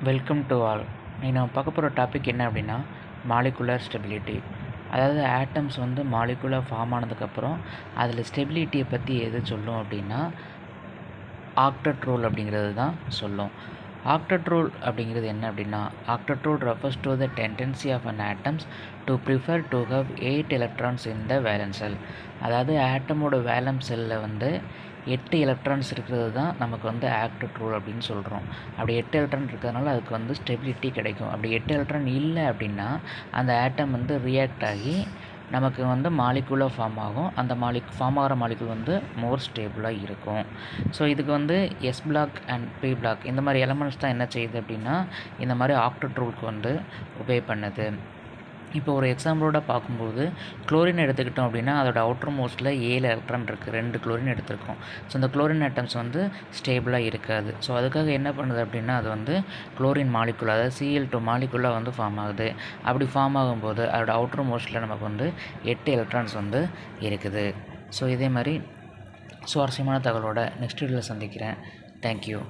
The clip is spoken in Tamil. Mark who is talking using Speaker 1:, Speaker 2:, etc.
Speaker 1: Welcome to all. இன்னைக்கு நம்ம பார்க்க போகிற டாபிக் என்ன அப்படின்னா மாலிகுலர் ஸ்டெபிலிட்டி. அதாவது ஆட்டம்ஸ் வந்து மாலிகுலர் ஃபார்ம் ஆனதுக்கப்புறம் அதில் ஸ்டெபிலிட்டியை பற்றி எது சொல்லும் அப்படின்னா ஆக்டட் ரூல் அப்படிங்கிறது தான் சொல்லும். ஆக்டட் ரூல் அப்படிங்கிறது என்ன அப்படின்னா octet rule refers to the tendency of an atoms to prefer to have 8 electrons in the valence shell. அதாவது ஆட்டமோட வேலன்ஸ் செல்லில் வந்து 8 எலக்ட்ரான்ஸ் இருக்கிறது தான் நமக்கு வந்து ஆக்டட் ரூல் அப்படின்னு சொல்கிறோம். அப்படி 8 எலக்ட்ரான் இருக்கிறதுனால அதுக்கு வந்து ஸ்டெபிலிட்டி கிடைக்கும். அப்படி 8 எலக்ட்ரான் இல்லை அப்படின்னா அந்த ஆட்டம் வந்து ரியாக்ட் ஆகி நமக்கு வந்து மாலிகுலாக ஃபார்ம் ஆகும். அந்த ஃபார்ம் ஆகிற மாலிகுல் வந்து மோர் ஸ்டேபிளாக இருக்கும். ஸோ இதுக்கு வந்து S block and P block இந்த மாதிரி எலமெண்ட்ஸ் தான் என்ன செய்யுது அப்படின்னா இந்த மாதிரி ஆக்டட் ரூலுக்கு வந்து ஒபே பண்ணுது. இப்போ ஒரு எக்ஸாம்பிளோட பார்க்கும்போது குளோரின் எடுத்துக்கிட்டோம் அப்படின்னா அதோட அவுட்டர் மோஸ்ட்டில் 7 எலக்ட்ரான் இருக்குது. 2 குளோரின் எடுத்திருக்கோம். ஸோ அந்த குளோரின் ஆட்டம்ஸ் வந்து ஸ்டேபிளாக இருக்காது. ஸோ அதுக்காக என்ன பண்ணுது அப்படின்னா அது வந்து குளோரின் மாலிகுல், அதாவது Cl2 மாலிகுலாக வந்து ஃபார்ம் ஆகுது. அப்படி ஃபார்ம் ஆகும்போது அதோட அவுட்டர் மோஸ்ட்டில் நமக்கு வந்து 8 எலக்ட்ரான்ஸ் வந்து இருக்குது. ஸோ இதே மாதிரி சுவாரஸ்யமான தகவலோட நெக்ஸ்ட் வீடியோவில் சந்திக்கிறேன். தேங்க்யூ.